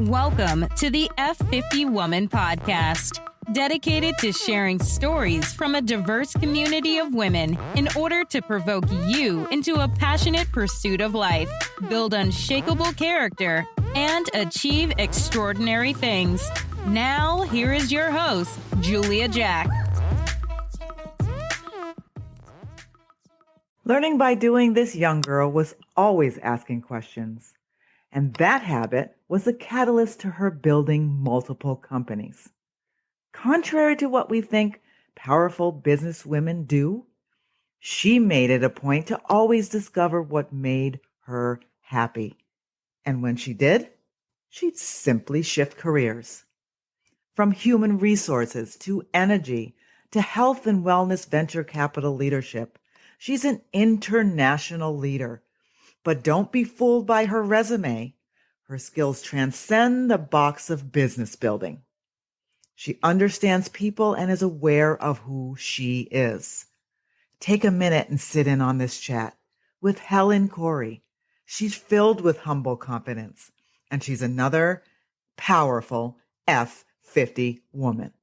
Welcome to the F50 Woman Podcast, dedicated to sharing stories from a diverse community of women in order to provoke you into a passionate pursuit of life, build unshakable character, and achieve extraordinary things. Now, here is your host, Julia Jack. Learning by doing, this young girl was always asking questions. And that habit was the catalyst to her building multiple companies. Contrary to what we think powerful businesswomen do, she made it a point to always discover what made her happy. And when she did, she'd simply shift careers. From human resources to energy to health and wellness venture capital leadership, she's an international leader. But don't be fooled by her resume. Her skills transcend the box of business building. She understands people and is aware of who she is. Take a minute and sit in on this chat with Helen Corey. She's filled with humble confidence, and she's another powerful F50 woman.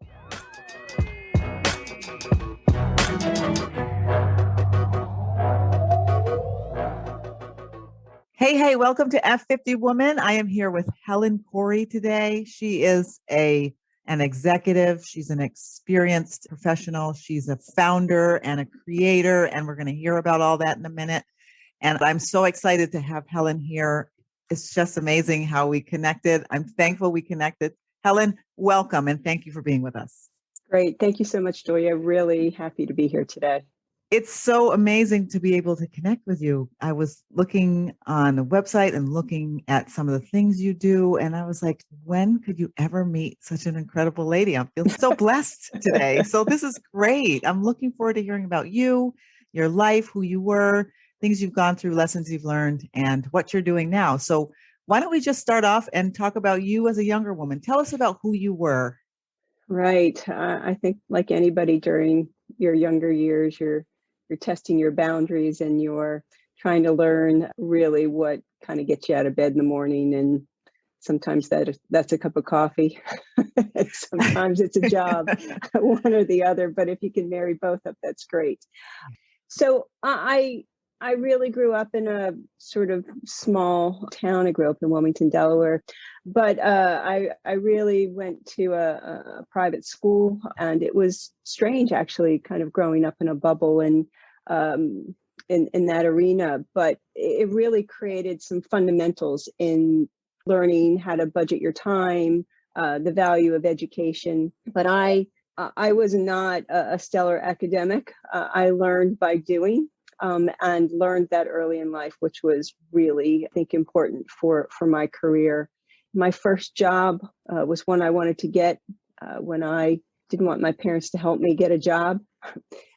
Hey, welcome to F50 Woman. I am here with Helen Corey today. She is an executive. She's an experienced professional. She's a founder and a creator, and we're going to hear about all that in a minute. And I'm so excited to have Helen here. It's just amazing how we connected. I'm thankful we connected. Helen, welcome, and thank you for being with us. Great. Thank you so much, Julia. Really happy to be here today. It's so amazing to be able to connect with you. I was looking on the website and looking at some of the things you do, and I was like, when could you ever meet such an incredible lady? I'm feeling so blessed today. So this is great. I'm looking forward to hearing about you, your life, who you were, things you've gone through, lessons you've learned, and what you're doing now. So why don't we just start off and talk about you as a younger woman? Tell us about who you were. Right. I think like anybody during your younger years, you're testing your boundaries and you're trying to learn really what kind of gets you out of bed in the morning. And sometimes that's a cup of coffee. Sometimes it's a job, one or the other. But if you can marry both up, that's great. So I really grew up in a sort of small town. I grew up in Wilmington, Delaware, but I really went to a private school, and it was strange actually kind of growing up in a bubble and in that arena, but it really created some fundamentals in learning how to budget your time, the value of education. But I was not a stellar academic. I learned by doing. And learned that early in life, which was really, I think, important for my career. My first job was one I wanted to get when I didn't want my parents to help me get a job.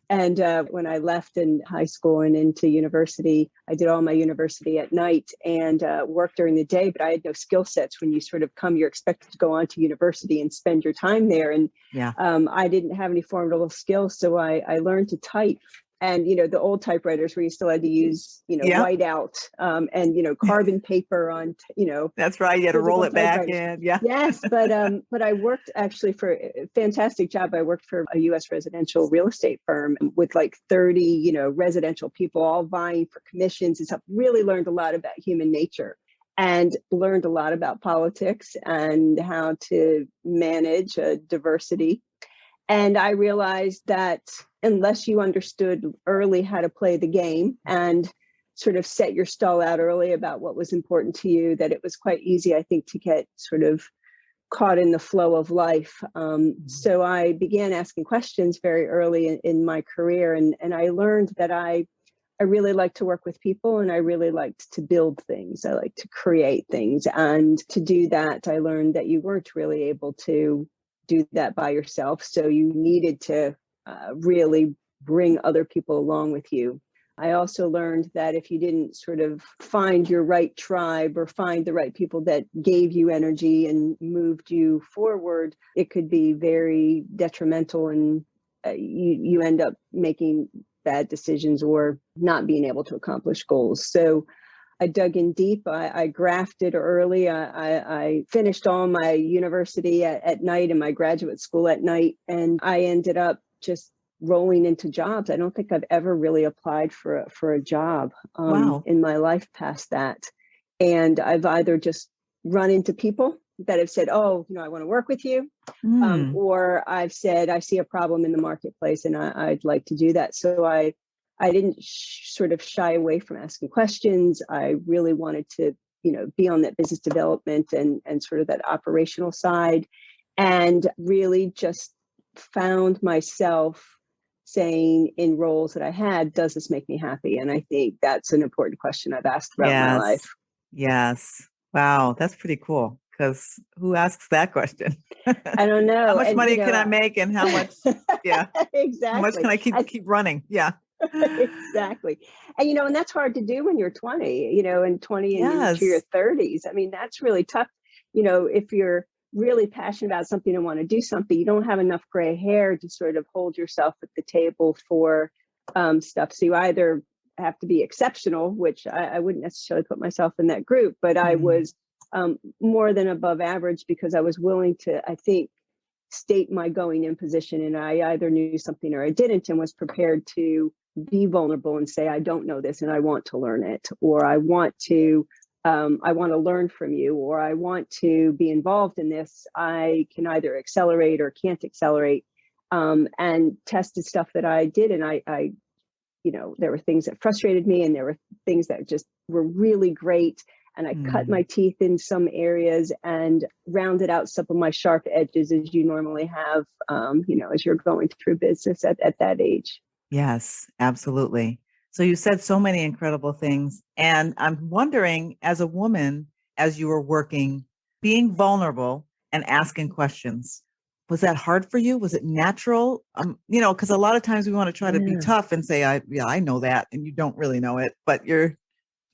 And when I left in high school and into university, I did all my university at night and worked during the day, but I had no skill sets. When you sort of come, you're expected to go on to university and spend your time there. And I didn't have any formidable skills, so I learned to type. And, the old typewriters where you still had to use, whiteout and, carbon paper on, That's right. You had to roll it back in. Yeah. Yes. But I worked actually for a fantastic job. I worked for a U.S. residential real estate firm with like 30, residential people all vying for commissions and stuff. Really learned a lot about human nature and learned a lot about politics and how to manage diversity. And I realized that unless you understood early how to play the game and sort of set your stall out early about what was important to you, that it was quite easy, I think, to get sort of caught in the flow of life. So I began asking questions very early in my career. And I learned that I really like to work with people, and I really liked to build things. I like to create things. And to do that, I learned that you weren't really able to do that by yourself. So you needed to really bring other people along with you. I also learned that if you didn't sort of find your right tribe or find the right people that gave you energy and moved you forward, it could be very detrimental, and you end up making bad decisions or not being able to accomplish goals. So I dug in deep. I grafted early. I finished all my university at night and my graduate school at night. And I ended up just rolling into jobs. I don't think I've ever really applied for a job Wow. in my life past that. And I've either just run into people that have said, oh, I want to work with you. Or I've said, I see a problem in the marketplace and I'd like to do that. So I didn't sort of shy away from asking questions. I really wanted to, be on that business development and sort of that operational side, and really just found myself saying in roles that I had, does this make me happy? And I think that's an important question I've asked throughout my life. Yes. Wow. That's pretty cool. Because who asks that question? I don't know. How much money can I make and how much? Yeah. Exactly. How much can I keep running? Yeah. Exactly. And, and that's hard to do when you're 20, and 20 and into your 30s. I mean, that's really tough. If you're really passionate about something and want to do something, you don't have enough gray hair to sort of hold yourself at the table for stuff. So you either have to be exceptional, which I wouldn't necessarily put myself in that group, but I was more than above average because I was willing to, I think, state my going in position. And I either knew something or I didn't, and was prepared to be vulnerable and say, I don't know this and I want to learn it, or I want to learn from you, or I want to be involved in this. I can either accelerate or can't accelerate, and tested stuff that I did. And I there were things that frustrated me and there were things that just were really great. And I cut my teeth in some areas and rounded out some of my sharp edges, as you normally have, as you're going through business at that age. Yes, absolutely. So you said so many incredible things. And I'm wondering, as a woman, as you were working, being vulnerable and asking questions, was that hard for you? Was it natural? Because a lot of times we want to try to be tough and say, I know that, and you don't really know it, but you're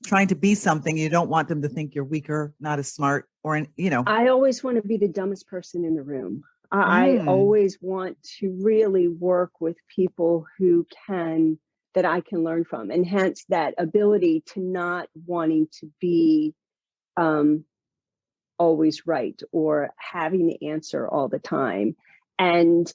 trying to be something. You don't want them to think you're weaker, not as smart, I always want to be the dumbest person in the room. I always want to really work with people that I can learn from, and hence that ability to not wanting to be always right or having the answer all the time. And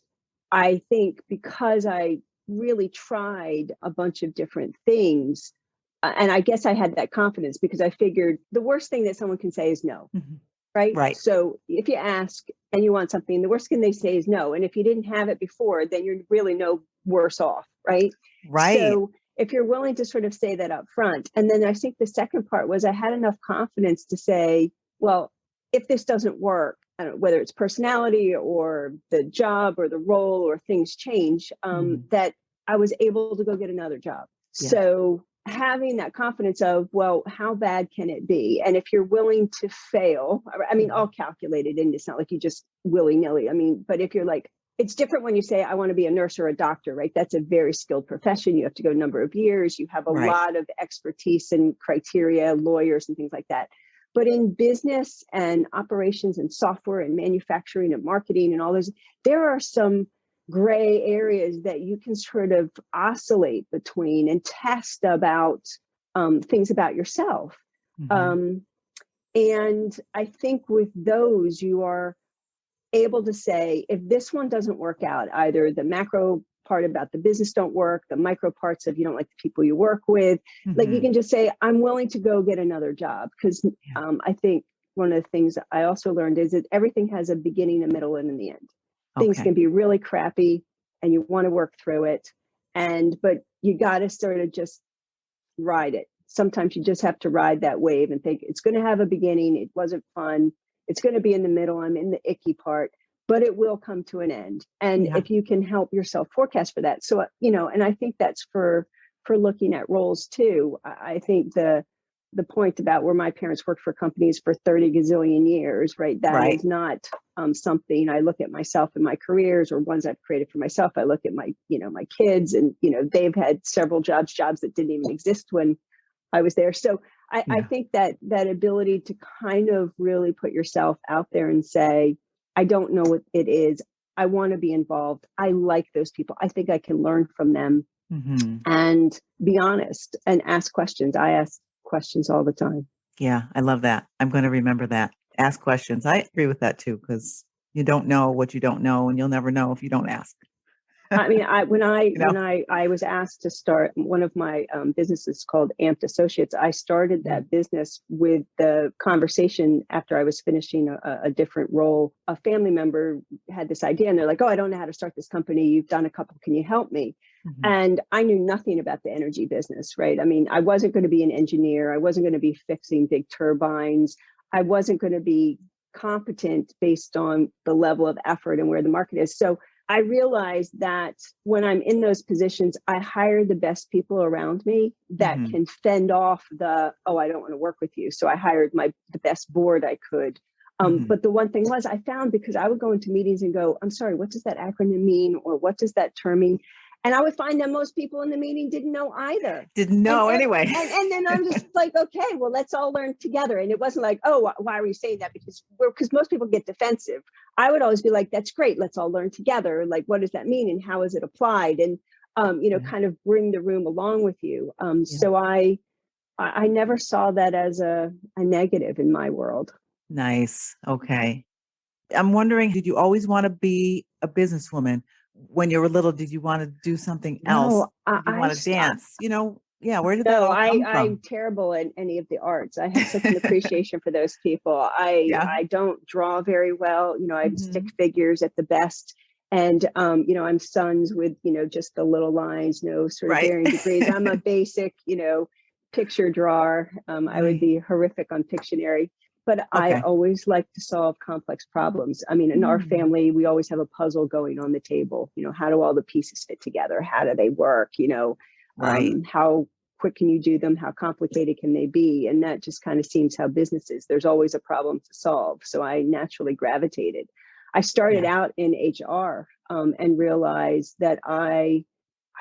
I think because I really tried a bunch of different things, and I guess I had that confidence because I figured the worst thing that someone can say is no. Right? Right. So if you ask and you want something, the worst thing they say is no. And if you didn't have it before, then you're really no worse off. Right. Right. So if you're willing to sort of say that up front. And then I think the second part was I had enough confidence to say, well, if this doesn't work, I don't know, whether it's personality or the job or the role or things change, that I was able to go get another job. Yeah. So having that confidence of, well, how bad can it be? And if you're willing to fail, I mean, all calculated, and it's not like you just willy-nilly. I mean, but if you're like, it's different when you say, I want to be a nurse or a doctor, right? That's a very skilled profession. You have to go a number of years. You have a lot of expertise and criteria, lawyers and things like that. But in business and operations and software and manufacturing and marketing and all those, there are some gray areas that you can sort of oscillate between and test about things about yourself. And I think with those, you are able to say, if this one doesn't work out, either the macro part about the business don't work, the micro parts of you don't like the people you work with, like you can just say, I'm willing to go get another job. Because I think one of the things I also learned is that everything has a beginning, a middle, and in the end. Things can be really crappy and you want to work through it. But you got to sort of just ride it. Sometimes you just have to ride that wave and think it's going to have a beginning. It wasn't fun. It's going to be in the middle. I'm in the icky part, but it will come to an end. And if you can help yourself forecast for that. So, and I think that's for looking at roles too. I think the point about where my parents worked for companies for 30 gazillion years, right? That is not something I look at myself in my careers or ones I've created for myself. I look at my kids and, they've had several jobs that didn't even exist when I was there. So I think that ability to kind of really put yourself out there and say, I don't know what it is. I want to be involved. I like those people. I think I can learn from them and be honest and ask questions. I ask questions all the time. Yeah, I love that. I'm going to remember that. Ask questions. I agree with that too, because you don't know what you don't know, and you'll never know if you don't ask. I mean, when You know? I was asked to start one of my businesses called Amped Associates, I started that business with the conversation after I was finishing a different role. A family member had this idea, and they're like, "Oh, I don't know how to start this company. You've done a couple. Can you help me?" Mhm. And I knew nothing about the energy business, right? I mean, I wasn't going to be an engineer. I wasn't going to be fixing big turbines. I wasn't going to be competent based on the level of effort and where the market is. So I realized that when I'm in those positions, I hire the best people around me that Mhm. can fend off oh, I don't want to work with you. So I hired the best board I could. Mhm. But the one thing was I found, because I would go into meetings and go, I'm sorry, what does that acronym mean? Or what does that term mean? And I would find that most people in the meeting didn't know either. Didn't know anyway. And then I'm just like, okay, well, let's all learn together. And it wasn't like, oh, why are you saying that? Because most people get defensive. I would always be like, that's great. Let's all learn together. Like, what does that mean? And how is it applied? And, Yeah. kind of bring the room along with you. Yeah. So I never saw that as a negative in my world. Nice. Okay. I'm wondering, did you always want to be a businesswoman? When you were little, did you want to do something else? No, Did you want to dance? Yeah, where did that No, all come I'm from? terrible at any of the arts. I have such an appreciation for those people. Yeah. I don't draw very well. I'm stick Mhm. figures at the best. And I'm sons with, just the little lines, no sort of Right. varying degrees. I'm a basic, picture drawer. I would Right. be horrific on Pictionary. But I Okay. always like to solve complex problems. I mean, in our Mm. family, we always have a puzzle going on the table. How do all the pieces fit together? How do they work? Right. How quick can you do them? How complicated can they be? And that just kind of seems how business is. There's always a problem to solve. So I naturally gravitated. I started Yeah. out in HR and realized that I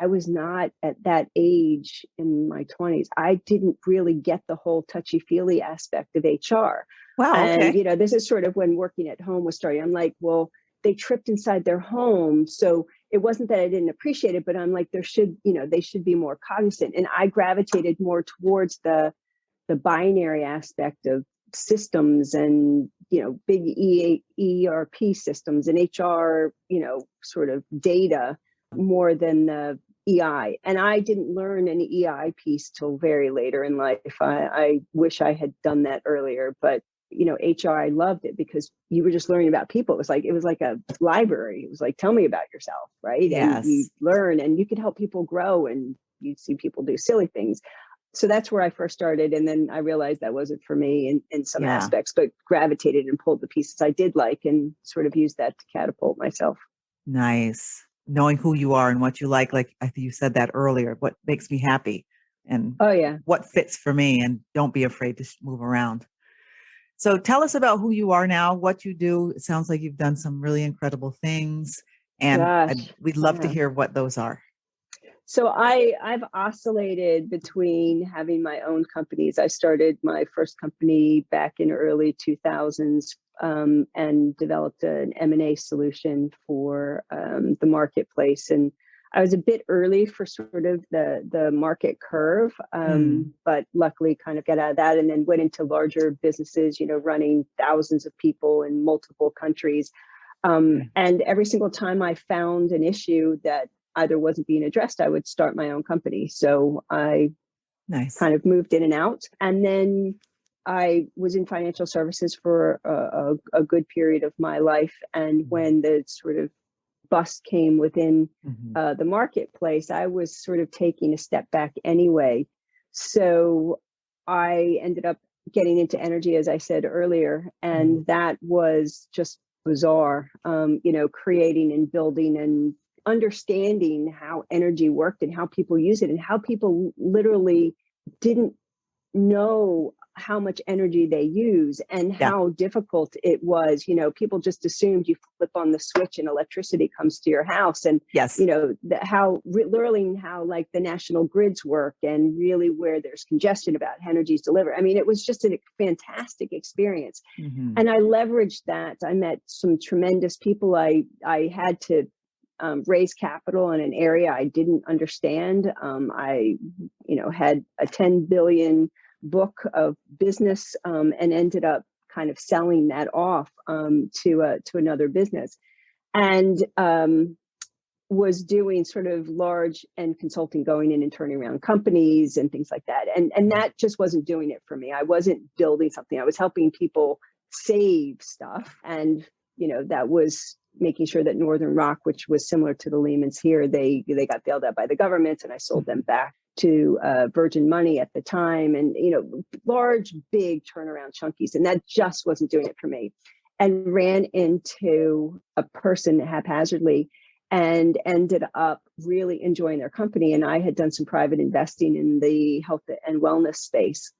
was not at that age in my 20s. I didn't really get the whole touchy-feely aspect of HR. Wow. And, Okay. this is sort of when working at home was starting. I'm like, well, they tripped inside their home. So it wasn't that I didn't appreciate it, but I'm like, they should be more cognizant. And I gravitated more towards the binary aspect of systems and, big ERP systems and HR, sort of data more than the EI. And I didn't learn an EI piece till very later in life. I wish I had done that earlier, but HR, I loved it because you were just learning about people. It was like a library. It was like, tell me about yourself, right? And you Yes. learn and you could help people grow and you see people do silly things. So that's where I first started. And then I realized that wasn't for me in some Yeah. aspects, but gravitated and pulled the pieces I did like and sort of used that to catapult myself. Nice. Knowing who you are and what you like I think you said that earlier, what makes me happy and Oh, yeah. what fits for me, and don't be afraid to move around. So tell us about who you are now, what you do. It sounds like you've done some really incredible things, and Gosh. we'd love to Yeah. hear what those are. So I've oscillated between having my own companies. I started my first company back in early 2000s and developed an M&A solution for the marketplace. And I was a bit early for sort of the market curve, Mm. but luckily kind of got out of that and then went into larger businesses, running thousands of people in multiple countries. Okay. And every single time I found an issue that either wasn't being addressed, I would start my own company. So I Nice. kind of moved in and out. And then I was in financial services for a good period of my life. And when the sort of bust came within Mhm. the marketplace, I was sort of taking a step back anyway. So I ended up getting into energy, as I said earlier, and that was just bizarre. Creating and building and understanding how energy worked and how people use it and how people literally didn't know how much energy they use and Yeah. how difficult it was. People just assumed you flip on the switch and electricity comes to your house. And, Yes. learning how like the national grids work and really where there's congestion about how energy is delivered. I mean, it was just a fantastic experience. Mhm. And I leveraged that. I met some tremendous people. I had to raise capital in an area I didn't understand. I, had a $10 billion book of business, and ended up kind of selling that off to another business, and was doing sort of large end consulting, going in and turning around companies and things like that. And that just wasn't doing it for me. I wasn't building something. I was helping people save stuff. And, that was making sure that Northern Rock, which was similar to the Lehman's here, they got bailed out by the government, and I sold them back to Virgin Money at the time. And, large, big turnaround chunkies. And that just wasn't doing it for me. And ran into a person haphazardly and ended up really enjoying their company. And I had done some private investing in the health and wellness space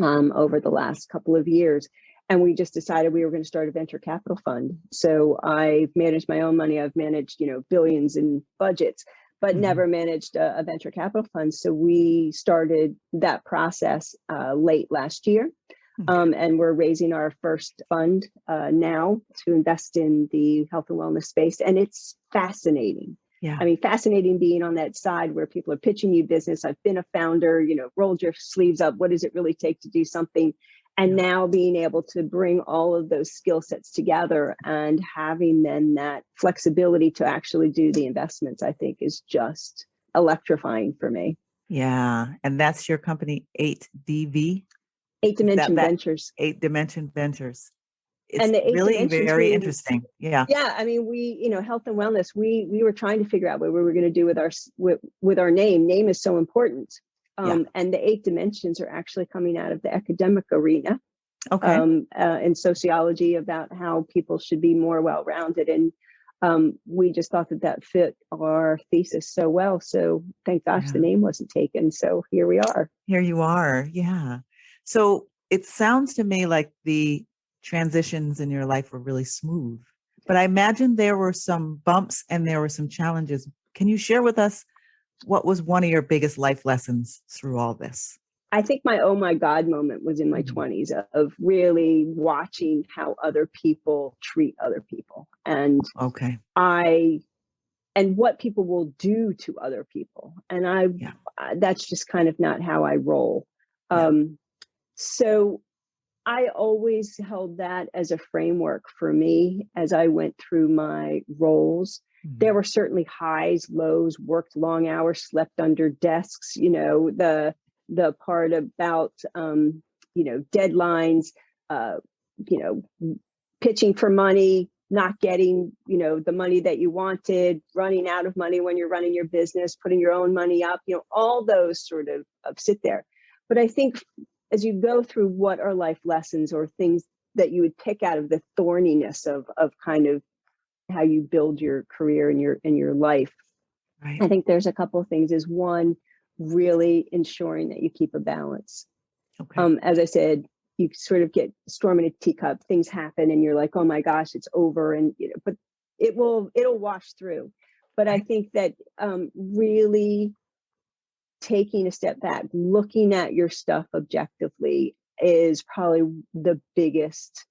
over the last couple of years. And we just decided we were going to start a venture capital fund. So I've managed my own money. I've managed, billions in budgets, but never managed a venture capital fund. So we started that process late last year. And we're raising our first fund now to invest in the health and wellness space. And it's fascinating. Yeah. I mean, fascinating being on that side where people are pitching you business. I've been a founder, rolled your sleeves up. What does it really take to do something? And now being able to bring all of those skill sets together and having then that flexibility to actually do the investments, I think is just electrifying for me. Yeah. And that's your company, 8DV? 8 Dimension Ventures. 8 Dimension Ventures. It's and the 8 really dimensions very interesting. Yeah. Yeah. I mean, we, health and wellness, we were trying to figure out what we were going to do with our name. Name is so important. And the 8 dimensions are actually coming out of the academic arena. Okay. In sociology, about how people should be more well-rounded. And we just thought that fit our thesis so well. So thank gosh the name wasn't taken. So here we are. Here you are. Yeah. So it sounds to me like the transitions in your life were really smooth, but I imagine there were some bumps and there were some challenges. Can you share with us what was one of your biggest life lessons through all this? I think my oh my God moment was in my 20s of really watching how other people treat other people, and and what people will do to other people. And that's just kind of not how I roll. So I always held that as a framework for me as I went through my roles. There were certainly highs, lows, worked long hours, slept under desks, the part about, deadlines, pitching for money, not getting, the money that you wanted, running out of money when you're running your business, putting your own money up, all those sort of sit there. But I think as you go through what are life lessons or things that you would pick out of the thorniness of kind of how you build your career and your life. Right. I think there's a couple of things. Is one, really ensuring that you keep a balance. Okay. As I said, you sort of get storm in a teacup, things happen and you're like, oh my gosh, it's over. And, but it'll wash through. But I think that really taking a step back, looking at your stuff objectively is probably the biggest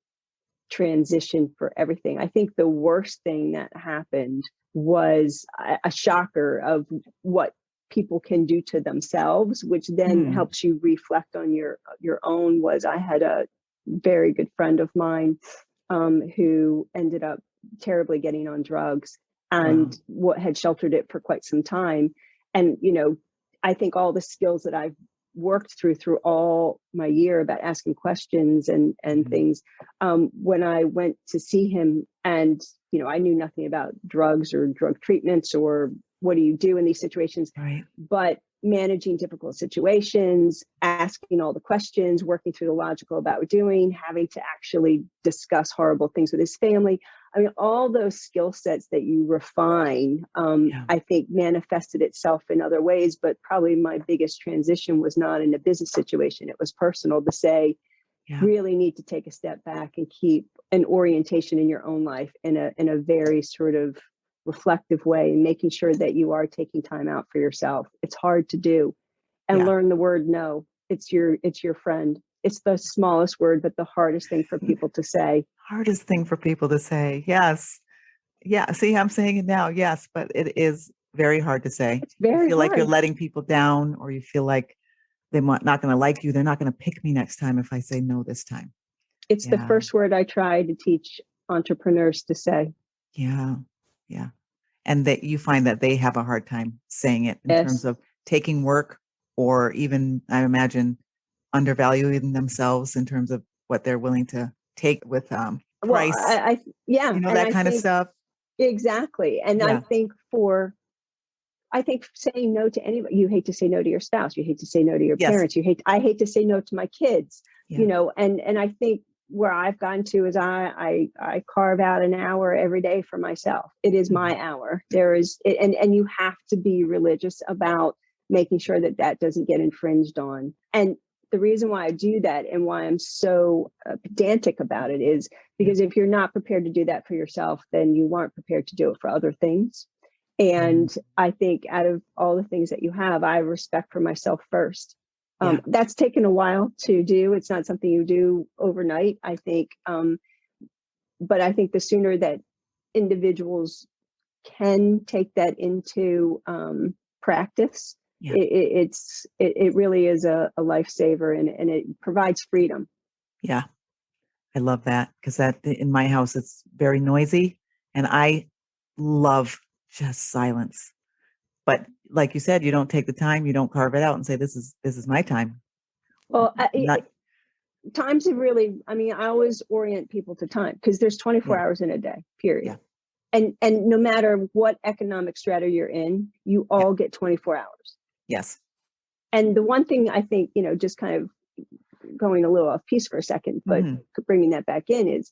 transition for everything. I think the worst thing that happened was a shocker of what people can do to themselves, which then helps you reflect on your own. Was I had a very good friend of mine who ended up terribly getting on drugs and what had sheltered it for quite some time. And, I think all the skills that I've worked through all my year about asking questions and things, when I went to see him and, I knew nothing about drugs or drug treatments or what do you do in these situations, but managing difficult situations, asking all the questions, working through the logical about doing, having to actually discuss horrible things with his family. I mean, all those skill sets that you refine, I think manifested itself in other ways, but probably my biggest transition was not in a business situation. It was personal to say, really need to take a step back and keep an orientation in your own life in a very sort of reflective way, and making sure that you are taking time out for yourself. It's hard to do, and learn the word no. It's your friend. It's the smallest word, but the hardest thing for people to say. Hardest thing for people to say. Yes. Yeah. See, I'm saying it now. Yes. But it is very hard to say. It's very you feel hard. Like you're letting people down, or you feel like they're not going to like you. They're not going to pick me next time if I say no this time. It's the first word I try to teach entrepreneurs to say. Yeah. Yeah. And that you find that they have a hard time saying it in terms of taking work, or even, I imagine, undervaluing themselves in terms of what they're willing to take with price. Well, that kind of stuff. Exactly. And I think saying no to anybody, you hate to say no to your spouse, you hate to say no to your parents, I hate to say no to my kids, and I think where I've gotten to is I carve out an hour every day for myself. It is my hour. There is, and you have to be religious about making sure that doesn't get infringed on. And the reason why I do that and why I'm so pedantic about it is because if you're not prepared to do that for yourself, then you aren't prepared to do it for other things. And I think out of all the things that you have, I have respect for myself first. That's taken a while to do. It's not something you do overnight, I think. But I think the sooner that individuals can take that into practice, it really is a lifesaver, and it provides freedom. Yeah, I love that, because in my house, it's very noisy, and I love just silence. But like you said, you don't take the time, you don't carve it out and say, this is my time. Well, times have really, I always orient people to time, because there's 24 hours in a day, period. Yeah. And no matter what economic strata you're in, you all get 24 hours. Yes. And the one thing I think, just kind of going a little off piece for a second, but bringing that back in, is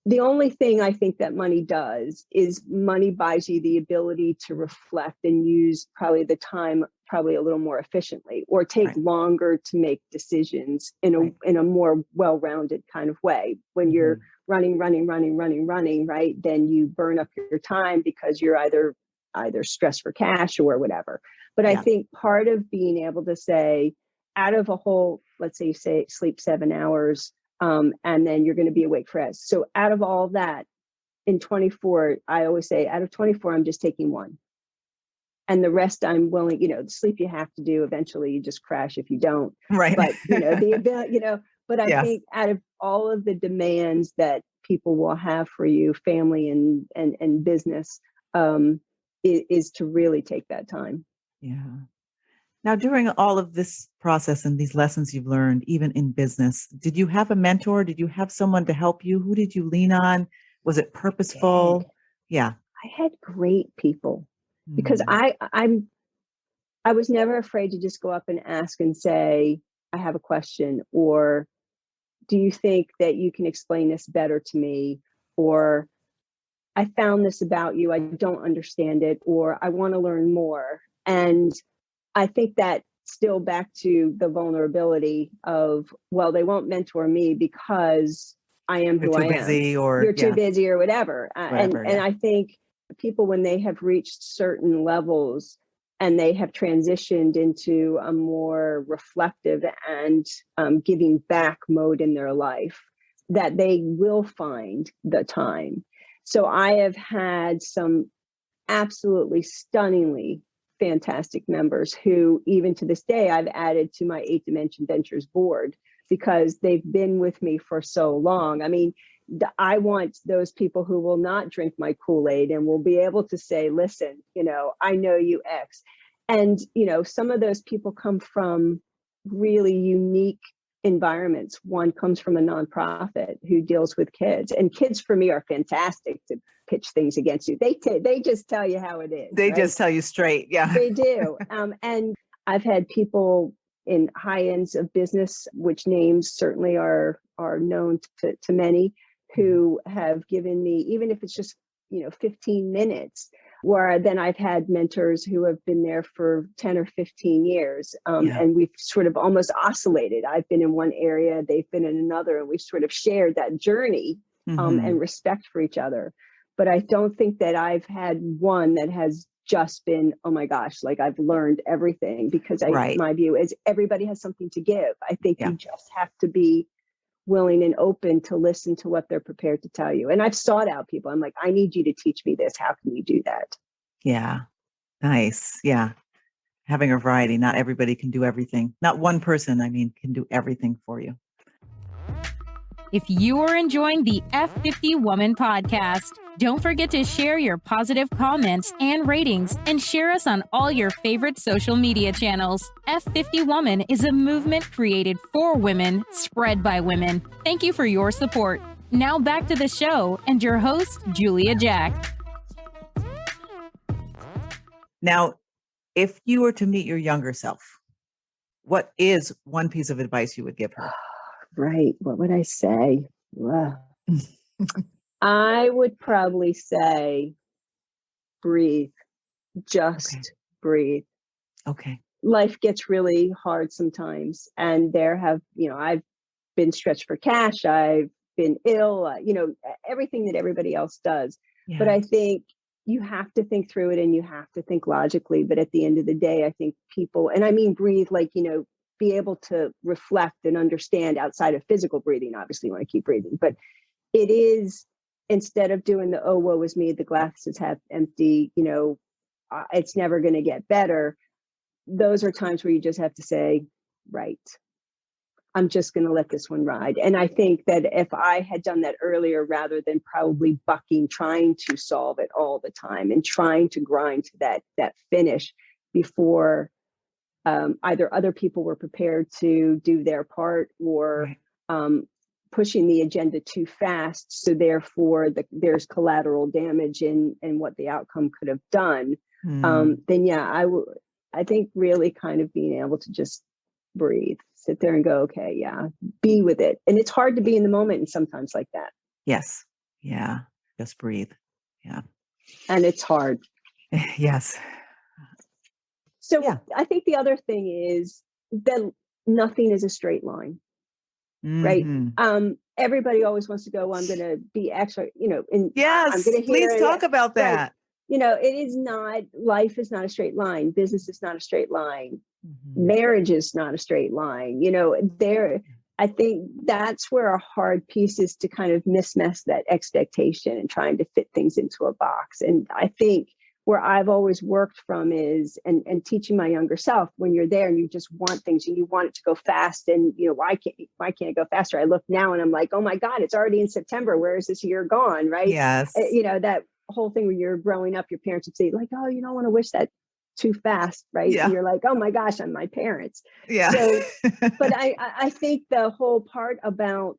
the only thing I think that money does is money buys you the ability to reflect and use probably the time probably a little more efficiently, or take longer to make decisions in a more well-rounded kind of way. When you're running, right, then you burn up your time because you're either stressed for cash or whatever. But I think part of being able to say, out of a whole, let's say you sleep 7 hours, and then you're going to be awake for us. So out of all that, in 24, I always say, out of 24, I'm just taking one. And the rest I'm willing, the sleep you have to do, eventually you just crash if you don't. Right. But, but I think out of all of the demands that people will have for you, family and business, is to really take that time. Yeah. Now, during all of this process and these lessons you've learned, even in business, did you have a mentor? Did you have someone to help you? Who did you lean on? Was it purposeful? Yeah. I had great people, because I was never afraid to just go up and ask and say, I have a question, or do you think that you can explain this better to me? Or I found this about you, I don't understand it, or I want to learn more. And I think that still back to the vulnerability of, well, they won't mentor me because I am who I am. Busy, or you're too busy, or whatever. And I think people, when they have reached certain levels and they have transitioned into a more reflective and giving back mode in their life, that they will find the time. So I have had some absolutely stunningly fantastic members who, even to this day, I've added to my 8 Dimension Ventures board, because they've been with me for so long. I want those people who will not drink my Kool-Aid and will be able to say, listen, I know you X. And, some of those people come from really unique environments. One comes from a nonprofit who deals with kids, and kids for me are fantastic to pitch things against you. They just tell you how it is. They just tell you straight. Yeah, they do. And I've had people in high ends of business, which names certainly are known to many, who have given me, even if it's just 15 minutes, where then I've had mentors who have been there for 10 or 15 years. And we've sort of almost oscillated. I've been in one area, they've been in another, and we've sort of shared that journey and respect for each other. But I don't think that I've had one that has just been, oh my gosh, like I've learned everything, because my view is everybody has something to give. I think you just have to be willing and open to listen to what they're prepared to tell you. And I've sought out people. I'm like, I need you to teach me this. How can you do that? Yeah. Nice. Yeah. having a variety. Not everybody can do everything. Not one person, can do everything for you. If you are enjoying the F50 Woman podcast, don't forget to share your positive comments and ratings and share us on all your favorite social media channels. F50 Woman is a movement created for women, spread by women. Thank you for your support. Now back to the show and your host, Julia Jack. Now, if you were to meet your younger self, what is one piece of advice you would give her? Right. What would I say? Well, I would probably say breathe. Just breathe. Okay. Life gets really hard sometimes. And I've been stretched for cash. I've been ill, everything that everybody else does. Yeah. But I think you have to think through it and you have to think logically. But at the end of the day, I think people, and I mean breathe, be able to reflect and understand outside of physical breathing. Obviously, you want to keep breathing, but it is, instead of doing the, oh, woe is me, the glass is half empty, it's never going to get better. Those are times where you just have to say, right, I'm just going to let this one ride. And I think that if I had done that earlier, rather than probably bucking, trying to solve it all the time and trying to grind to that finish before either other people were prepared to do their part or pushing the agenda too fast. So therefore there's collateral damage in what the outcome could have done. Then yeah, I think really kind of being able to just breathe, sit there and go, okay, yeah, be with it. And it's hard to be in the moment and sometimes like that. Yes. Yeah. Just breathe. Yeah. And it's hard. Yes. So yeah. I think the other thing is that nothing is a straight line, right? Everybody always wants to go, well, I'm going to be extra, and yes, I'm going to please talk about that. Right. It is not, life is not a straight line. Business is not a straight line. Marriage is not a straight line. I think that's where a hard piece is, to kind of mismatch that expectation and trying to fit things into a box. And I think where I've always worked from is, and teaching my younger self, when you're there and you just want things and you want it to go fast, and why can't it go faster? I look now and I'm like, oh my God, it's already in September. Where is this year gone? Right. Yes. That whole thing where you're growing up, your parents would say like, oh, you don't want to wish that too fast. Right. Yeah. And you're like, oh my gosh, I'm my parents. Yeah. So, but I think the whole part about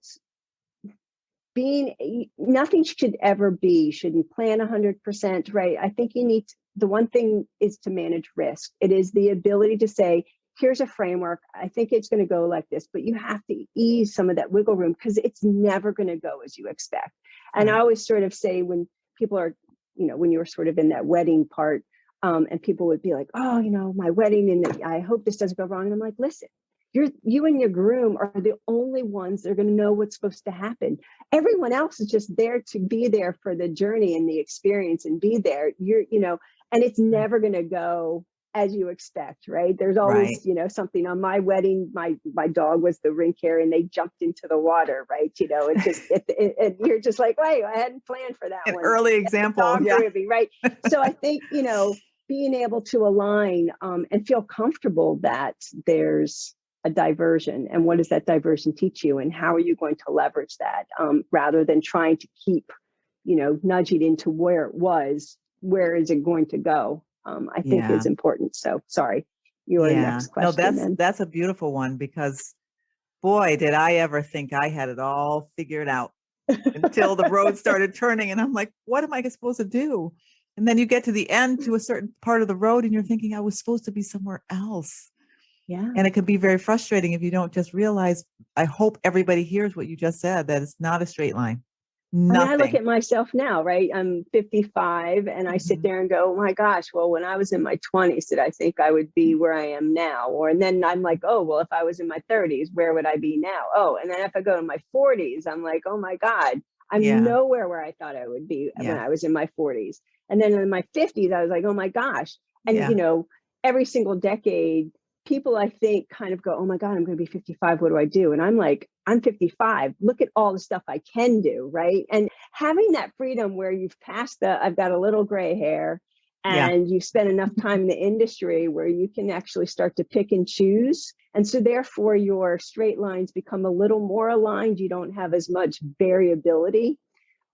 nothing should ever be, shouldn't plan 100%, right? I think the one thing is to manage risk. It is the ability to say, here's a framework. I think it's going to go like this, but you have to ease some of that wiggle room, because it's never going to go as you expect. And I always sort of say, when people are, when you're sort of in that wedding part, and people would be like, oh, my wedding, and I hope this doesn't go wrong. And I'm like, listen, you and your groom are the only ones that are going to know what's supposed to happen. Everyone else is just there to be there for the journey and the experience and be there. And it's never going to go as you expect, right? There's always, something. On my wedding, my dog was the ring carrier and they jumped into the water, right? It just, you're just like, wait, I hadn't planned for that. An one. early example. Yeah. Movie, right. So I think, being able to align and feel comfortable that there's a diversion, and what does that diversion teach you, and how are you going to leverage that, rather than trying to keep, nudging into where it was, where is it going to go? I think is important. So sorry, your next question. No, that's a beautiful one, because boy, did I ever think I had it all figured out until the road started turning, and I'm like, what am I supposed to do? And then you get to the end, to a certain part of the road, and you're thinking, I was supposed to be somewhere else. Yeah. And it can be very frustrating if you don't just realize. I hope everybody hears what you just said, that it's not a straight line. Nothing. I look at myself now, right? I'm 55 and I sit there and go, oh my gosh, well, when I was in my 20s, did I think I would be where I am now? And then I'm like, oh, well, if I was in my 30s, where would I be now? Oh, and then if I go to my 40s, I'm like, oh my God, I'm nowhere where I thought I would be when I was in my 40s. And then in my 50s, I was like, oh my gosh. And, every single decade, people, I think, kind of go, oh my God, I'm going to be 55. What do I do? And I'm like, I'm 55. Look at all the stuff I can do. Right. And having that freedom where you've passed I've got a little gray hair Yeah. and you spend enough time in the industry where you can actually start to pick and choose. And so therefore your straight lines become a little more aligned. You don't have as much variability.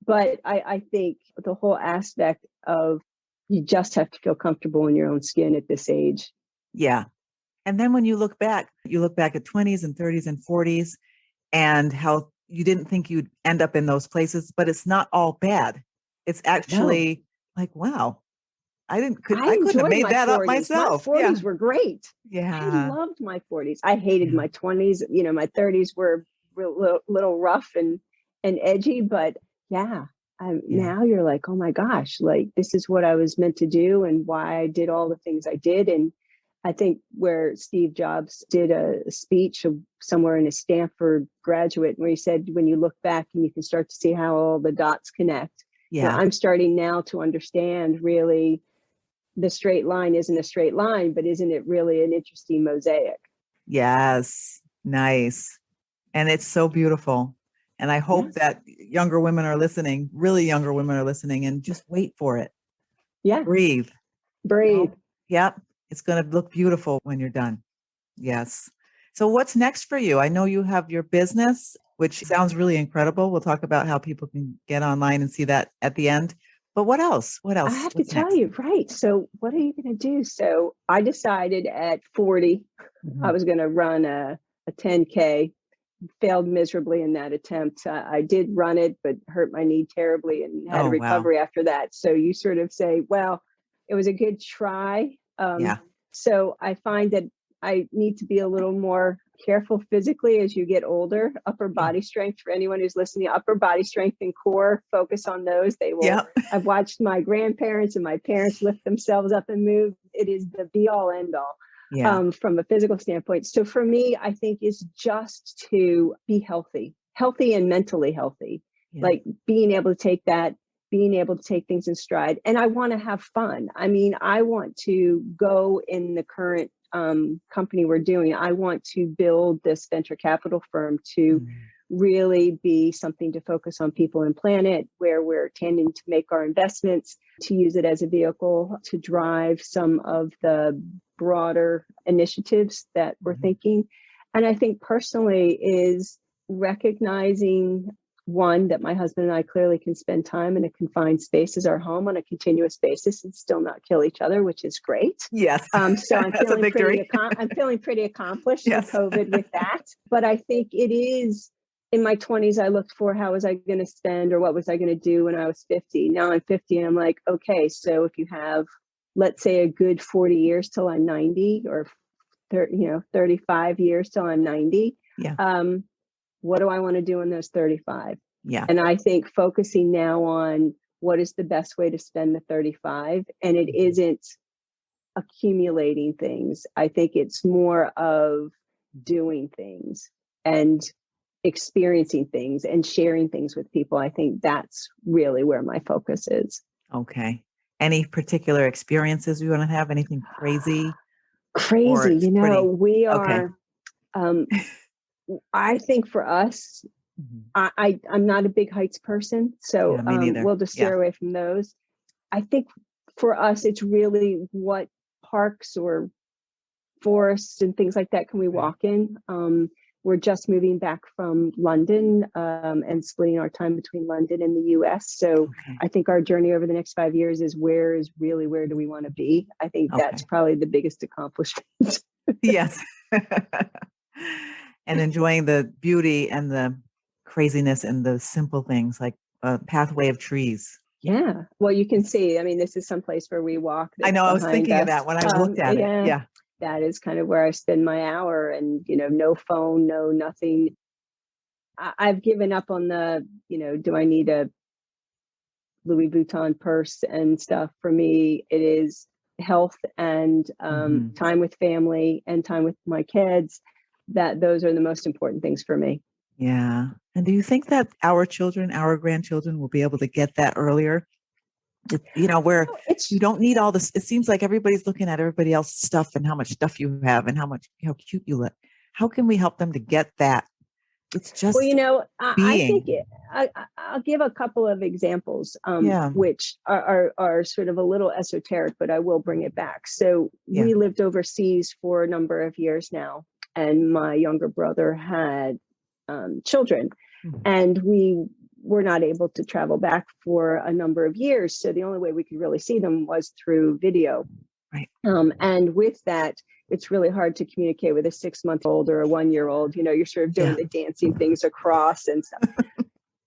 But I think the whole aspect of you just have to feel comfortable in your own skin at this age. Yeah. And then when you look back at 20s and 30s and 40s and how you didn't think you'd end up in those places, but it's not all bad. It's No, actually like, wow, I I couldn't have enjoyed made my that up 40s. My myself. 40s Yeah. were great. I Yeah. loved my 40s. I hated Yeah. my 20s. My 30s were little rough and edgy, but yeah. Yeah. Now you're like, oh my gosh, like this is what I was meant to do and why I did all the things I did. And I think where Steve Jobs did a speech somewhere in a Stanford graduate where he said, when you look back and you can start to see how all the dots connect. Yeah. I'm starting now to understand really the straight line isn't a straight line, but isn't it really an interesting mosaic? Yes. Nice. And it's so beautiful. And I Yeah. hope that younger women are listening, really younger women are listening, and just wait for it. Yeah. Breathe. Breathe. Yep. It's going to look beautiful when you're done. Yes. So what's next for you? I know you have your business, which sounds really incredible. We'll talk about how people can get online and see that at the end. But what else? What I else? have to What's tell next? you, right. So what are you going to do? So I decided at 40, I was going to run a 10K, failed miserably in that attempt. I did run it, but hurt my knee terribly and had a Oh, wow. recovery after that. So you sort of say, well, it was a good try. Yeah. So I find that I need to be a little more careful physically as you get older. Upper Yeah. body strength, for anyone who's listening, upper body strength and core, focus on those. They will. Yeah. I've watched my grandparents and my parents lift themselves up and move. It is the be all end all. Yeah. From a physical standpoint. So for me, I think is just to be healthy and mentally healthy, Yeah. like being able to take things in stride. And I want to have fun. I mean, I want to go in the current company we're doing. I want to build this venture capital firm to really be something to focus on people and planet, where we're tending to make our investments, to use it as a vehicle to drive some of the broader initiatives that we're thinking. And I think personally is recognizing, one, that my husband and I clearly can spend time in a confined space as our home on a continuous basis and still not kill each other, which is great. Yes. So I'm That's a victory. I'm feeling pretty accomplished Yes. with COVID with that. But I think it is, in my 20s, I looked for how was I going to spend or what was I going to do when I was 50. Now I'm 50 and I'm like, okay, so if you have, let's say, a good 40 years till I'm 90 or 35 years till I'm 90. Yeah. What do I want to do in those 35? Yeah. And I think focusing now on what is the best way to spend the 35. And it isn't accumulating things. I think it's more of doing things and experiencing things and sharing things with people. I think that's really where my focus is. Okay. Any particular experiences you want to have? Anything crazy? Crazy. We are, Okay. I think for us, I'm not a big heights person, so Yeah, me neither. we'll just steer away from those. I think for us, it's really what parks or forests and things like that can we walk in. We're just moving back from London and splitting our time between London and the US. So I think our journey over the next 5 years is where do we want to be? I think that's probably the biggest accomplishment. Yes. And enjoying the beauty and the craziness and the simple things like a pathway of trees. Yeah. Well, you can see, I mean, this is someplace where we walk. I know. I was thinking of that when I looked at it. Yeah. That is kind of where I spend my hour, and, no phone, no nothing. I've given up on the, do I need a Louis Vuitton purse and stuff? For me, it is health and time with family and time with my kids. Those are the most important things for me. Yeah. And do you think that our children, our grandchildren will be able to get that earlier? Where you don't need all this. It seems like everybody's looking at everybody else's stuff and how much stuff you have and how cute you look. How can we help them to get that It's just Well, I think being. I'll give a couple of examples, Yeah. which are sort of a little esoteric, but I will bring it back. So Yeah. we lived overseas for a number of years now, and my younger brother had children, Mhm. and we were not able to travel back for a number of years. So the only way we could really see them was through video. Right. And with that, it's really hard to communicate with a 6-month-old or a 1-year-old. You're sort of doing Yeah. the dancing things across and stuff.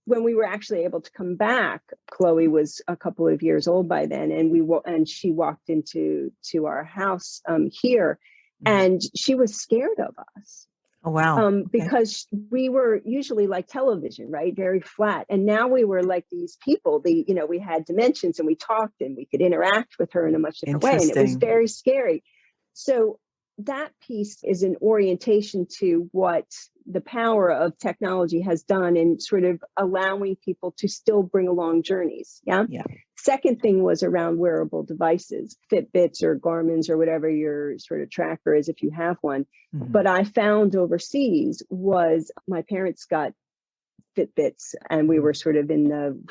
When we were actually able to come back, Chloe was a couple of years old by then, and she walked into our house here, and she was scared of us. Oh, wow. Okay. Because we were usually like television, right? Very flat. And now we were like these people, we had dimensions, and we talked, and we could interact with her in a much different way. And it was Interesting. very scary. So that piece is an orientation to what the power of technology has done in sort of allowing people to still bring along journeys. Yeah. Yeah. Second thing was around wearable devices, Fitbits or Garmin's or whatever your sort of tracker is, if you have one. Mhm. But I found overseas was my parents got Fitbits, and we were sort of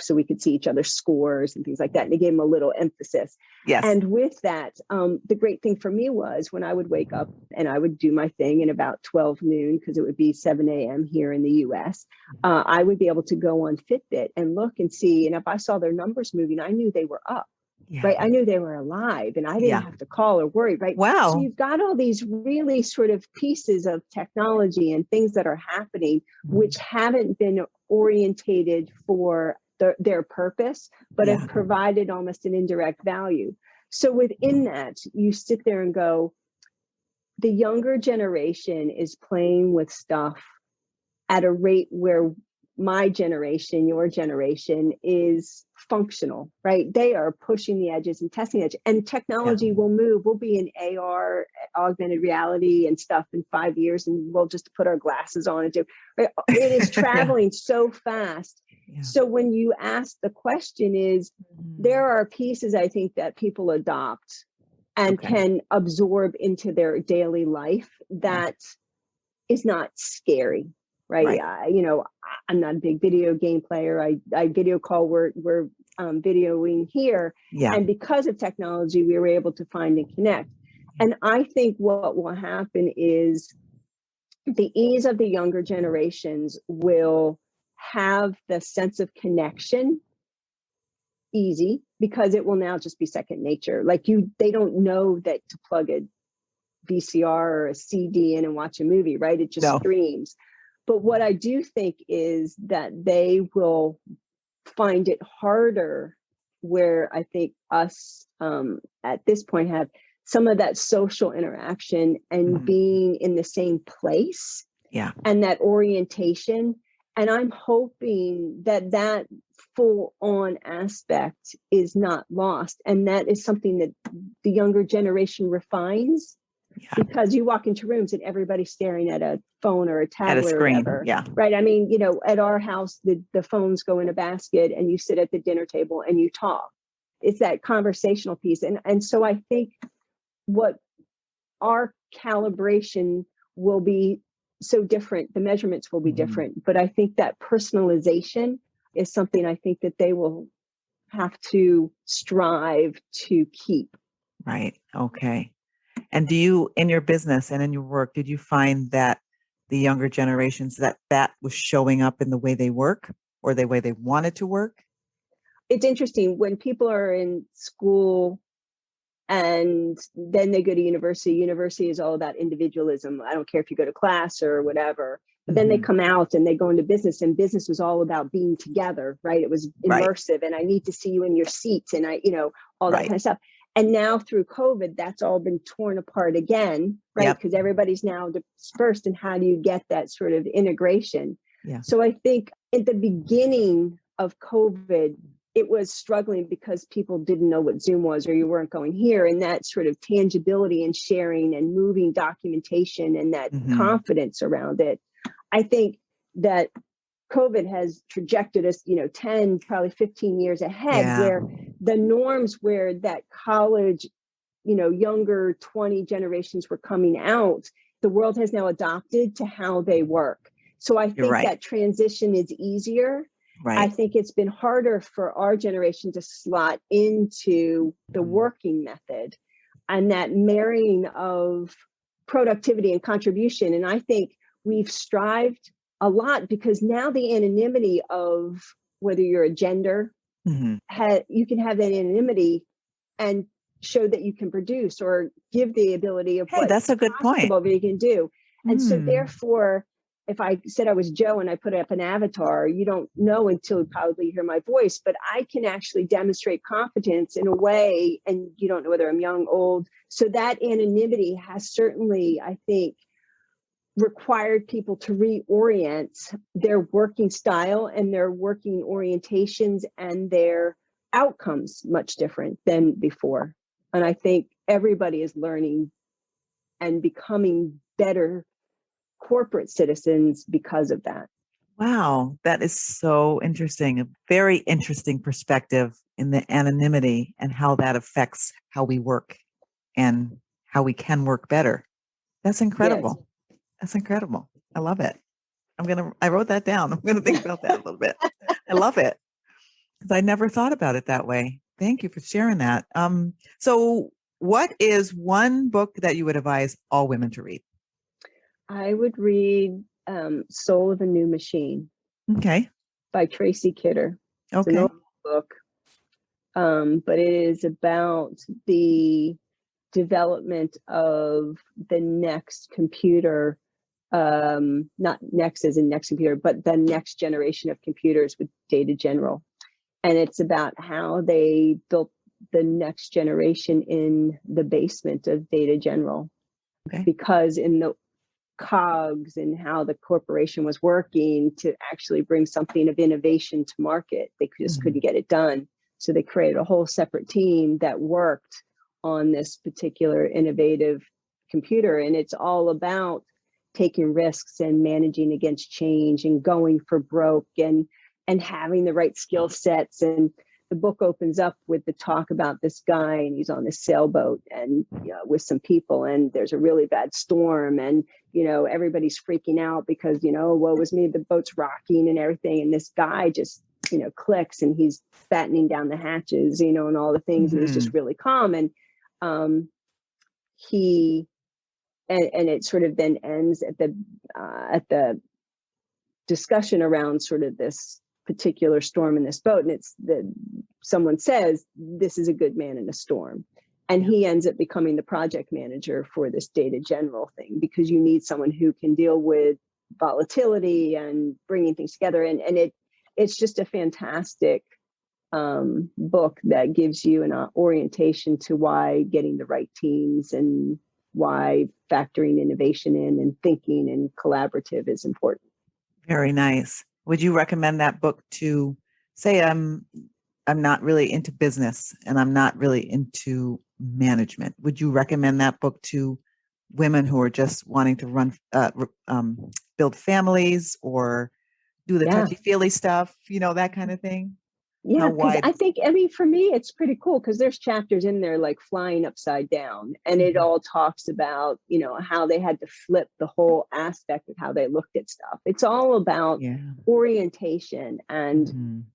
so we could see each other's scores and things like that. And they gave them a little emphasis. Yes. And with that, the great thing for me was when I would wake up and I would do my thing in about 12 noon, because it would be 7 a.m. here in the US, I would be able to go on Fitbit and look and see. And if I saw their numbers moving, I knew they were up. Yeah. Right. I knew they were alive, and I didn't Yeah. have to call or worry. Right. Wow. So you've got all these really sort of pieces of technology and things that are happening, which haven't been orientated for their purpose, but Yeah. have provided almost an indirect value. So within that, you sit there and go, the younger generation is playing with stuff at a rate where my generation, your generation, is functional, right? They are pushing the edges and testing the edge, and technology will move. We'll be in AR, augmented reality and stuff in 5 years, and we'll just put our glasses on and do, right? It is traveling so fast. Yeah. So when you ask the question is, there are pieces I think that people adopt and can absorb into their daily life that is not scary. Right. I'm not a big video game player. I video call. We're videoing here. Yeah. And because of technology, we were able to find and connect. And I think what will happen is the ease of the younger generations will have the sense of connection easy, because it will now just be second nature. Like they don't know that to plug a VCR or a CD in and watch a movie, right? It just streams. But what I do think is that they will find it harder, where I think us at this point have some of that social interaction and being in the same place, and that orientation. And I'm hoping that full on aspect is not lost. And that is something that the younger generation refines. Because you walk into rooms and everybody's staring at a phone or a tablet, at a screen, or whatever. Right. I mean, at our house, the phones go in a basket, and you sit at the dinner table and you talk. It's that conversational piece. And so I think what our calibration will be so different. The measurements will be different. But I think that personalization is something I think that they will have to strive to keep. Right. Okay. And do you, in your business and in your work, did you find that the younger generations, that was showing up in the way they work or the way they wanted to work? It's interesting when people are in school and then they go to university. University is all about individualism. I don't care if you go to class or whatever. But then they come out and they go into business, and business was all about being together, right? It was immersive, and I need to see you in your seat, and all that kind of stuff. And now through COVID, that's all been torn apart again, right? Because everybody's now dispersed. And how do you get that sort of integration? Yeah. So I think at the beginning of COVID, it was struggling because people didn't know what Zoom was, or you weren't going here. And that sort of tangibility and sharing and moving documentation and that confidence around it. I think that COVID has trajected us, 10, probably 15 years ahead, where the norms where that college, younger 20 generations were coming out, the world has now adopted to how they work. So I You're think right. that transition is easier. I Right. think it's been harder for our generation to slot into the working method and that marrying of productivity and contribution. And I think we've strived a lot because now the anonymity of whether you're a gender, Mm-hmm. you can have that anonymity and show that you can produce or give the ability of Hey, that's what's a good point. possible that you can do. And so Mm. therefore, if I said I was Joe and I put up an avatar, you don't know until you probably hear my voice, but I can actually demonstrate competence in a way, and you don't know whether I'm young, old. So that anonymity has certainly, I think, required people to reorient their working style and their working orientations and their outcomes much different than before. And I think everybody is learning and becoming better corporate citizens because of that. Wow, that is so interesting. A very interesting perspective in the anonymity and how that affects how we work and how we can work better. That's incredible. That's incredible. I love it. I wrote that down. I'm going to think about that a little bit. I love it because I never thought about it that way. Thank you for sharing that. So what is one book that you would advise all women to read? I would read Soul of a New Machine Okay. by Tracy Kidder. It's an Okay. old book, but it is about the development of the next computer, not next as in next computer, but the next generation of computers with Data General. And it's about how they built the next generation in the basement of Data General. Okay. Because in the cogs and how the corporation was working to actually bring something of innovation to market, they just couldn't get it done. So they created a whole separate team that worked on this particular innovative computer. And it's all about taking risks and managing against change and going for broke and having the right skill sets. And the book opens up with the talk about this guy, and he's on this sailboat and with some people, and there's a really bad storm, and everybody's freaking out because woe was me, the boat's rocking and everything, and this guy just clicks, and he's battening down the hatches, and all the things, and he's just really calm, and he and it sort of then ends at the discussion around sort of this particular storm in this boat, and it's someone says this is a good man in a storm, and he ends up becoming the project manager for this Data General thing, because you need someone who can deal with volatility and bringing things together, and it's just a fantastic book that gives you an orientation to why getting the right teams and why factoring innovation in and thinking and collaborative is important. Very nice. Would you recommend that book to, say, I'm not really into business and I'm not really into management? Would you recommend that book to women who are just wanting to build families or do the touchy-feely stuff, that kind of thing? Yeah, because I think, for me, it's pretty cool because there's chapters in there like Flying Upside Down, and it all talks about, how they had to flip the whole aspect of how they looked at stuff. It's all about orientation and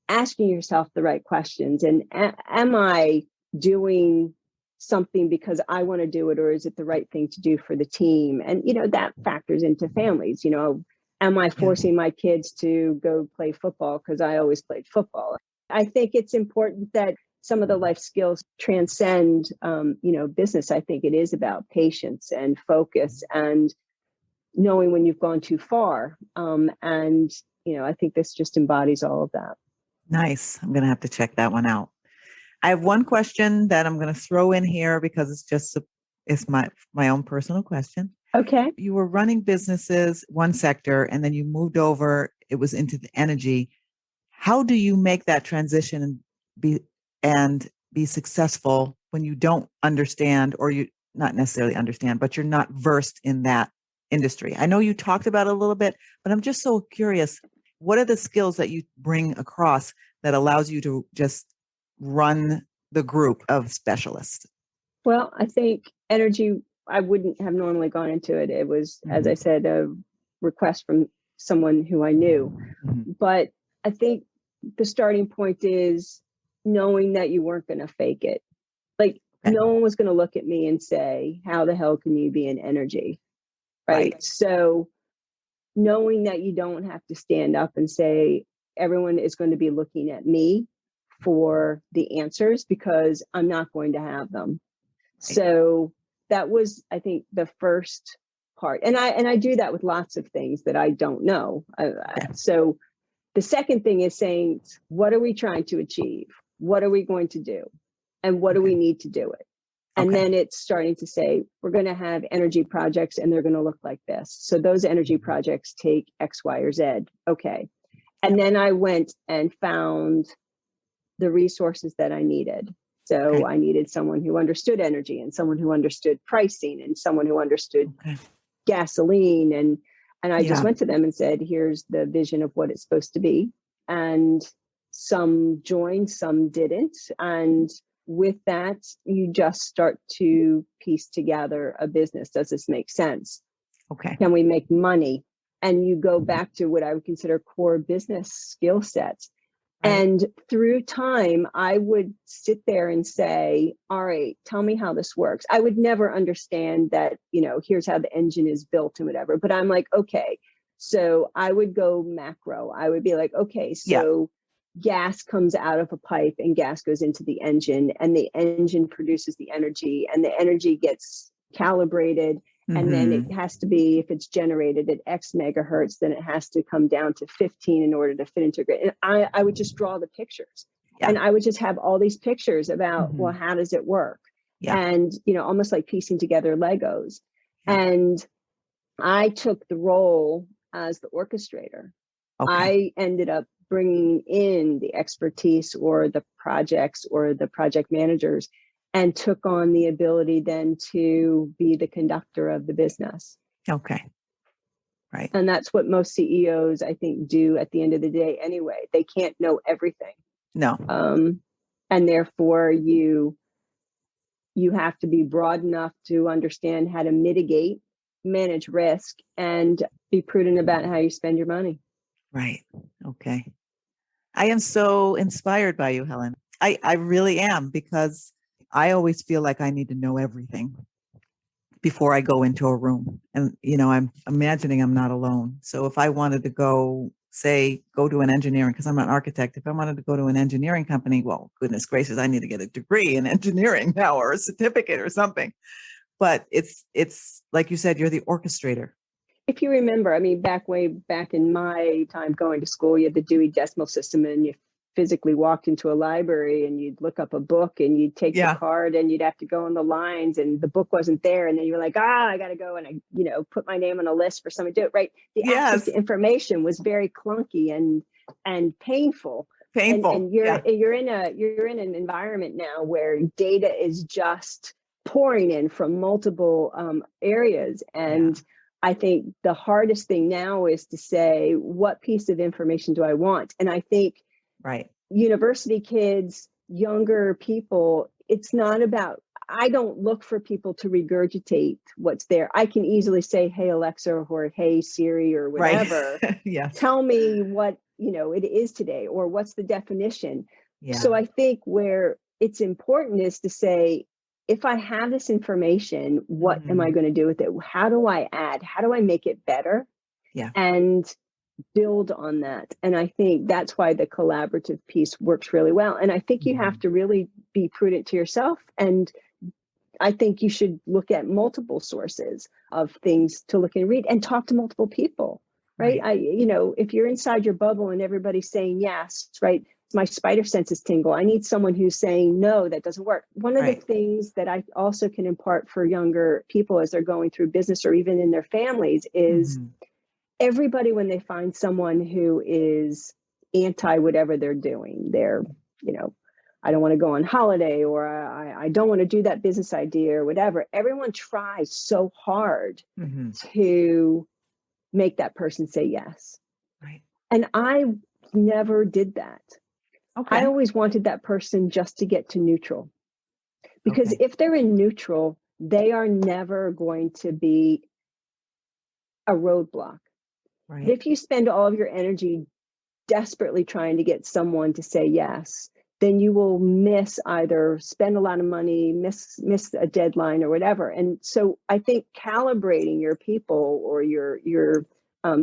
asking yourself the right questions. And am I doing something because I want to do it, or is it the right thing to do for the team? And, that factors into families, am I forcing my kids to go play football because I always played football? I think it's important that some of the life skills transcend, business. I think it is about patience and focus and knowing when you've gone too far. I think this just embodies all of that. Nice. I'm going to have to check that one out. I have one question that I'm going to throw in here because it's my own personal question. Okay. You were running businesses, one sector, and then you moved over. It was into the energy. How do you make that transition and be successful when you don't understand, or you not necessarily understand, but you're not versed in that industry? I know you talked about it a little bit, but I'm just so curious. What are the skills that you bring across that allows you to just run the group of specialists? Well, I think energy, I wouldn't have normally gone into it. It was, as I said, request from someone who I knew. Mhm. But I think the starting point is knowing that you weren't going to fake it. Like, Okay. no one was going to look at me and say, how the hell can you be in energy? Right. Right. So knowing that you don't have to stand up and say, everyone is going to be looking at me for the answers because I'm not going to have them. Right. So that was, I think, the first part. And I do that with lots of things that I don't know. So the second thing is saying, what are we trying to achieve? What are we going to do? And what do we need to do it? And then it's starting to say, we're going to have energy projects and they're going to look like this. So those energy projects take X, Y, or Z. Okay. And then I went and found the resources that I needed. So I needed someone who understood energy and someone who understood pricing and someone who understood gasoline. And I just went to them and said, here's the vision of what it's supposed to be. And some joined, some didn't. And with that, you just start to piece together a business. Does this make sense? Okay. Can we make money? And you go back to what I would consider core business skill sets. Right. And through time, I would sit there and say, all right, tell me how this works. I would never understand that, here's how the engine is built and whatever. But I'm like, okay, so I would go macro. I would be like, okay, so gas comes out of a pipe and gas goes into the engine and the engine produces the energy and the energy gets calibrated. And then it has to be, if it's generated at X megahertz, then it has to come down to 15 in order to fit into grid. And I would just draw the pictures and I would just have all these pictures about, well, how does it work? And, almost like piecing together Legos. And I took the role as the orchestrator. I ended up bringing in the expertise or the projects or the project managers and took on the ability then to be the conductor of the business. Okay. Right. And that's what most CEOs, I think, do at the end of the day anyway. They can't know everything. No. And therefore, you have to be broad enough to understand how to mitigate, manage risk, and be prudent about how you spend your money. Right. Okay. I am so inspired by you, Helen. I really am, because I always feel like I need to know everything before I go into a room. And, I'm imagining I'm not alone. So if I wanted to go to an engineering, because I'm an architect, if I wanted to go to an engineering company, well, goodness gracious, I need to get a degree in engineering now or a certificate or something. But it's like you said, you're the orchestrator. If you remember, way back in my time going to school, you had the Dewey Decimal System and you physically walked into a library and you'd look up a book and you'd take the card and you'd have to go on the lines and the book wasn't there. And then you were like, I got to go and I, put my name on a list for someone to do it. Right. The access to information was very clunky and painful. And you're in an environment now where data is just pouring in from multiple areas. And I think the hardest thing now is to say, what piece of information do I want? And I think university kids, younger people, it's not about, I don't look for people to regurgitate what's there. I can easily say, hey, Alexa, or hey, Siri, or whatever. Tell me what, it is today, or what's the definition. So I think where it's important is to say, if I have this information, what am I going to do with it? How do I add? How do I make it better? And build on that. And I think that's why the collaborative piece works really well. And I think you have to really be prudent to yourself. And I think you should look at multiple sources of things to look and read and talk to multiple people, right? If you're inside your bubble and everybody's saying yes, right? My spider senses tingle. I need someone who's saying, no, that doesn't work. One of the things that I also can impart for younger people as they're going through business or even in their families is everybody, when they find someone who is anti whatever they're doing, they're, I don't want to go on holiday, or I don't want to do that business idea or whatever. Everyone tries so hard to make that person say yes. Right. And I never did that. I always wanted that person just to get to neutral, because if they're in neutral, they are never going to be a roadblock. Right. But if you spend all of your energy desperately trying to get someone to say yes, then you will either spend a lot of money, miss a deadline or whatever. And so I think calibrating your people or your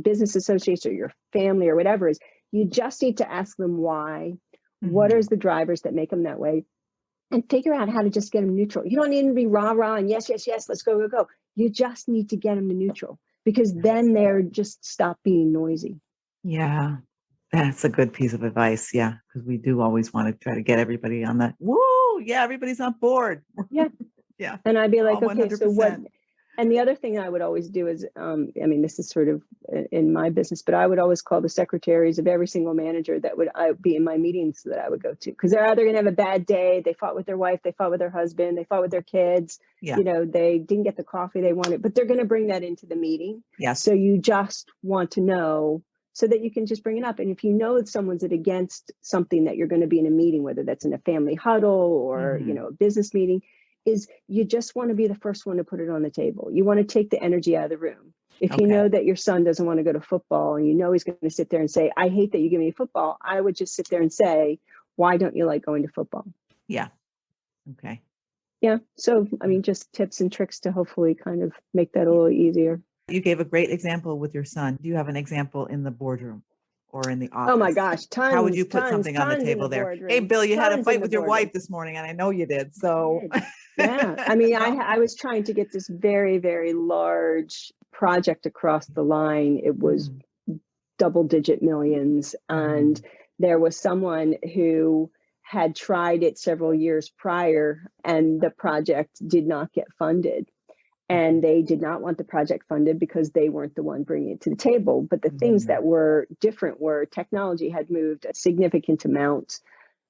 business associates or your family or whatever is, you just need to ask them why. What are the drivers that make them that way? And figure out how to just get them neutral. You don't need to be rah-rah and yes, let's go, go, go. You just need to get them to neutral, because then they're just stop being noisy. Yeah. That's a good piece of advice. Yeah. Because we do always want to try to get everybody on that. Woo. Yeah. Everybody's on board. Yeah. Yeah. And I'd be like, All okay, so what? 100%. And the other thing I would always do is, this is sort of in my business, but I would always call the secretaries of every single manager that would be in my meetings that I would go to, because they're either going to have a bad day. They fought with their wife, they fought with their husband, they fought with their kids. Yeah. They didn't get the coffee they wanted, but they're going to bring that into the meeting. Yes. So you just want to know so that you can just bring it up. And if you know that someone's against something that you're going to be in a meeting, whether that's in a family huddle or, a business meeting, is you just want to be the first one to put it on the table. You want to take the energy out of the room. If you know that your son doesn't want to go to football and you know he's going to sit there and say, I hate that you give me football, I would just sit there and say, why don't you like going to football? Yeah. Okay. Yeah. So, just tips and tricks to hopefully kind of make that a little easier. You gave a great example with your son. Do you have an example in the boardroom or in the office? Oh my gosh, tons. How would you put something on the table there? Hey, Bill, you had a fight with your wife this morning, and I know you did. So, yeah. I was trying to get this very, very large project across the line. It was double-digit millions, and there was someone who had tried it several years prior, and the project did not get funded. And they did not want the project funded because they weren't the one bringing it to the table. But the things that were different were technology had moved a significant amount.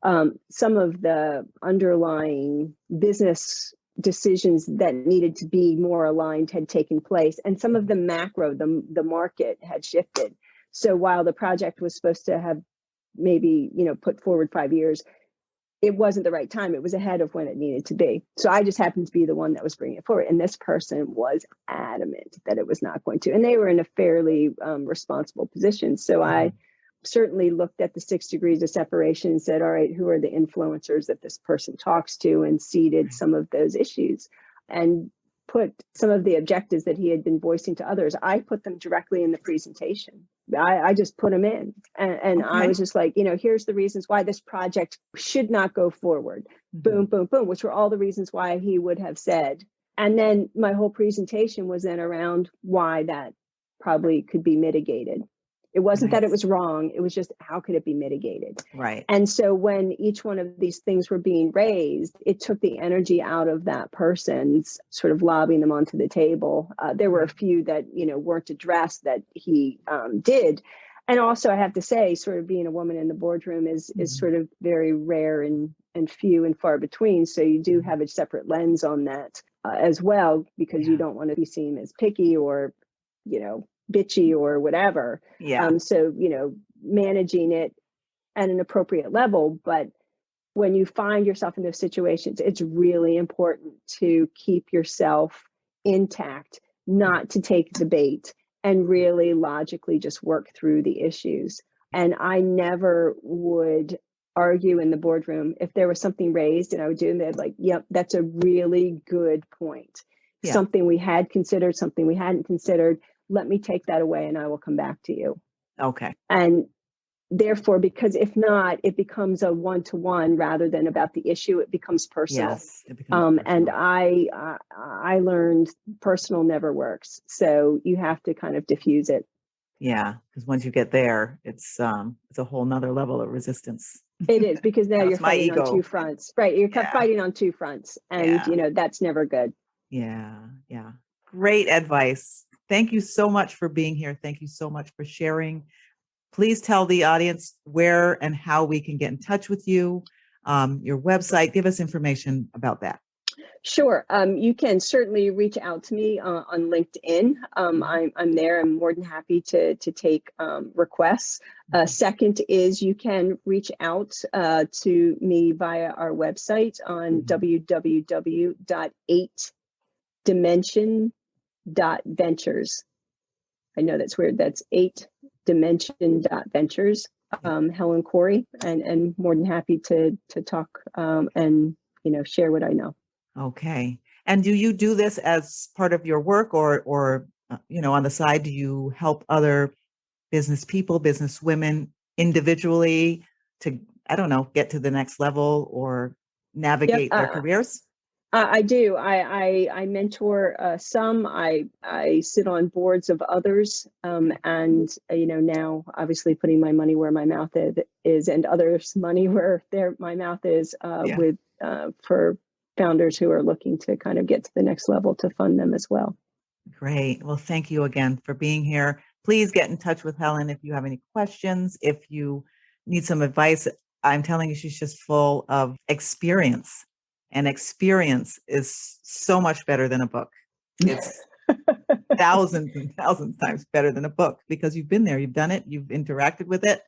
Some of the underlying business decisions that needed to be more aligned had taken place. And some of the macro, the market had shifted. So while the project was supposed to have maybe, put forward 5 years, it wasn't the right time. It was ahead of when it needed to be. So I just happened to be the one that was bringing it forward. And this person was adamant that it was not going to. And they were in a fairly responsible position. So I certainly looked at the 6 degrees of separation and said, all right, who are the influencers that this person talks to, and seeded some of those issues and put some of the objectives that he had been voicing to others. I put them directly in the presentation. I just put them in. And I was just like, here's the reasons why this project should not go forward. Boom, boom, boom, which were all the reasons why he would have said. And then my whole presentation was then around why that probably could be mitigated. It wasn't that it was wrong. It was just, how could it be mitigated? Right. And so when each one of these things were being raised, it took the energy out of that person's sort of lobbing them onto the table. There were a few that, weren't addressed that he did. And also, I have to say, sort of being a woman in the boardroom is sort of very rare and few and far between. So you do have a separate lens on that as well, because you don't want to be seen as picky or, bitchy or whatever. Yeah. So, managing it at an appropriate level. But when you find yourself in those situations, it's really important to keep yourself intact, not to take the bait, and really logically just work through the issues. And I never would argue in the boardroom if there was something raised, and I would do, and they'd like, yep, that's a really good point. Yeah. Something we had considered, something we hadn't considered. Let me take that away and I will come back to you. Okay. And therefore, because if not, it becomes a one-to-one rather than about the issue. It becomes personal. Yes, it becomes personal. And I learned personal never works. So you have to kind of diffuse it. Yeah, because once you get there, it's a whole nother level of resistance. It is, because now you're fighting on two fronts. Right. You're fighting on two fronts. And, that's never good. Yeah. Yeah. Great advice. Thank you so much for being here. Thank you so much for sharing. Please tell the audience where and how we can get in touch with you, your website. Give us information about that. Sure. You can certainly reach out to me on LinkedIn. I'm there. I'm more than happy to take requests. Second is you can reach out to me via our website on www.8dimension.ventures. I know that's weird. That's 8dimension.ventures. Helen Corey, and more than happy to talk and share what I know. Okay. And do you do this as part of your work, or on the side, do you help other business people, business women individually to, I don't know, get to the next level or navigate their careers? I do. I mentor some. I sit on boards of others, and now obviously putting my money where my mouth is, and others' money where my mouth is, with for founders who are looking to kind of get to the next level to fund them as well. Great. Well, thank you again for being here. Please get in touch with Helen if you have any questions, if you need some advice. I'm telling you, she's just full of experience. And experience is so much better than a book. It's thousands and thousands times better than a book, because you've been there, you've done it, you've interacted with it,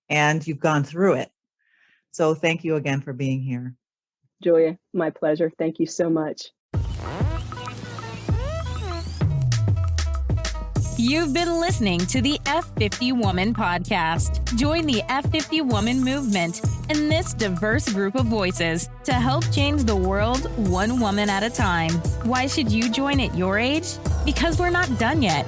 and you've gone through it. So thank you again for being here. Julia, my pleasure. Thank you so much. You've been listening to the F50 Woman podcast. Join the F50 Woman movement and this diverse group of voices to help change the world one woman at a time. Why should you join at your age? Because we're not done yet.